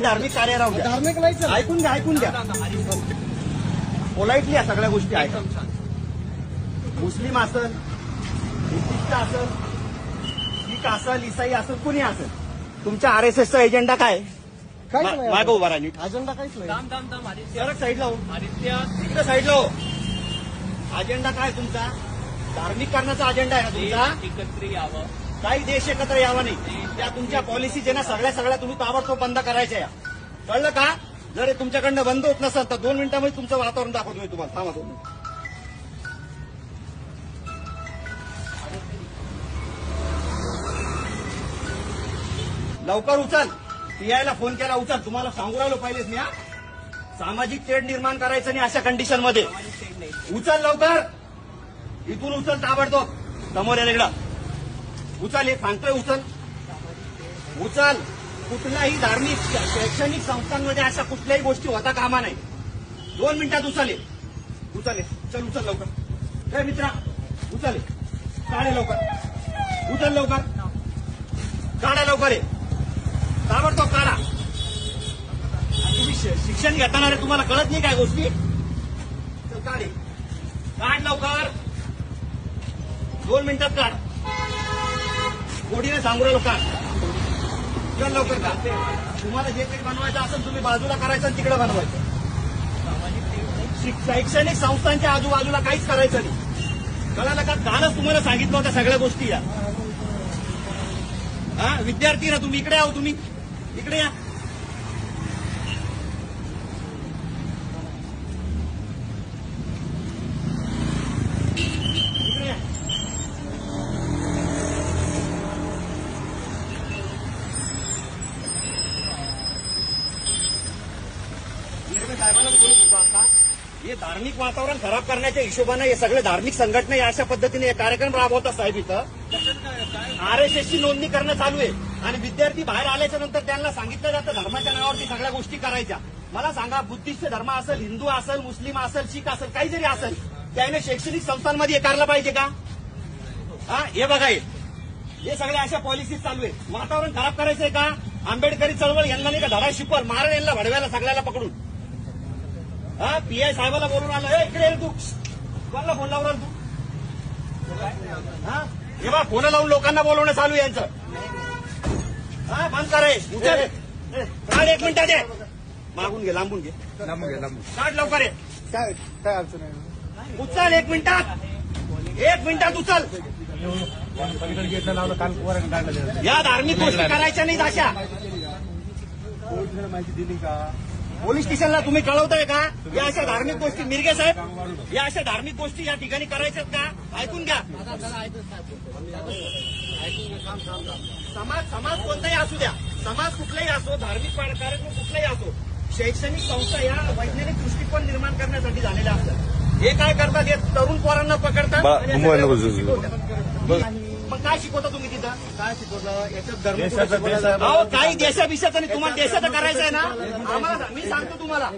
धार्मिक कार्य राहू द्या. धार्मिक नाही सर. ऐकून घ्या. पोलाइटली या सगळ्या गोष्टी ऐका. मुस्लिम असल, हिंदुस्त असल, शीख असल, इसाई असल, कुणी असल, तुमच्या आरएसएसचा एजेंडा काय? काहीच नाही. मागं उभा राहा नीट. अजेंडा काहीच नाही. सरळ साईडला हो. इकडे साईडला हो. अजेंडा काय तुमचा? धार्मिक करण्याचा अजेंडा आहे ना तुमचा? एकत्र यावं. काही देश एकत्र यावा नाही. त्या तुमच्या पॉलिसी जे ना सगळ्या तुम्ही ताबडतोब बंद करायच्या या. कळलं का? जर हे तुमच्याकडनं बंद होत नसेल तर 2 मिनिटांमध्ये तुमचं वातावरण दाखवतो मी तुम्हाला. थांबा 2 मिनिट. लवकर उचल. पीआयला फोन केला, उचल. तुम्हाला सांगू राहिलो पहिलेच मी. सामाजिक तेढ निर्माण करायचं नाही अशा कंडिशन मध्ये. उचल लवकर. इथून उचल ताबडतोब. समोर या इकडं. उचल. हे सांगतोय उचल. उचल. कुठल्याही धार्मिक शैक्षणिक संस्थांमध्ये अशा कुठल्याही गोष्टी होता कामा नाही. 2 मिनिटात उचल. उचल. चल उचल लवकर. मित्रा उचल. काढे लवकर. उचल लवकर. काढा लवकर. आहे ताबडतोब काढा. तुम्ही शिक्षण घेताना रे तुम्हाला कळत नाही काय गोष्टी? चल काढे. काढ लवकर. 2 मिनिटात काढ. गोडीने सांगू राहिलो काढ. चल लवकर काढ. तुम्हाला जे काही बनवायचं असेल तुम्ही बाजूला करायचं आणि तिकडे बनवायचं. शैक्षणिक संस्थांच्या आजूबाजूला काहीच करायचं नाही. कळालं का? कालच तुम्हाला सांगितलं होत्या सगळ्या गोष्टी या. विद्यार्थी ना तुम्ही इकडे आहो. तुम्ही इकडे या. इकडे या. साहेबांना बोलत होतो आता. हे धार्मिक वातावरण खराब करण्याच्या हिशोबानं हे सगळे धार्मिक संघटना या अशा पद्धतीने कार्यक्रम राबवतात साहेब. इथं आरएसएसची नोंदणी करणं चालू आहे आणि विद्यार्थी बाहेर आल्याच्या नंतर त्यांना सांगितलं जातं धर्माच्या नावावरती सगळ्या गोष्टी करायच्या. मला सांगा, बुद्धिस्ट धर्म असेल, हिंदू असेल, मुस्लिम असेल, शीख असेल, काही जरी असेल, त्याने शैक्षणिक संस्थांमध्ये हे करायला पाहिजे का? हे बघा, हे सगळ्या अशा पॉलिसीज चालू आहे. वातावरण खराब करायचंय का? आंबेडकरी चळवळ यांना नाही का धडा शिकवल, मारण यांना भडव्याला सगळ्याला पकडून. पीआय साहेबाला बोलून आलं. इकडे ये तू. कोणाला फोन लावून तू? हे बा फोन लावून लोकांना बोलवणं चालू आहे यांचं. बंद करे. उचल. काढ 1 मिनिटात. दे मागून घे. लांबून घे. काढ लवकर. ये काय अडचण आहे? उचल. 1 मिनिटात. 1 मिनिटात उचल. या धार्मिक गोष्टी करायच्या नाहीत अशा. माहिती दिली का? पोलीस स्टेशनला तुम्ही कळवताय का? या अशा धार्मिक गोष्टी मिरगे साहेब, या अशा धार्मिक गोष्टी या ठिकाणी करायच्यात का? ऐकून घ्या. समाज कोणताही असू द्या, समाज कुठलाही असो, धार्मिक कार्यक्रम कुठलाही असो, शैक्षणिक संस्था या वैज्ञानिक दृष्टिकोन निर्माण करण्यासाठी झालेल्या असतात. हे काय करतात? हे तरुण पोरांना पकडतात. मग काय शिकवता तुम्ही तिथं? काय शिकवलं? याच्यात धर्म काही देशाभिषेक आणि तुम्हाला देशाचं करायचं आहे ना. आम्हाला मी सांगतो तुम्हाला.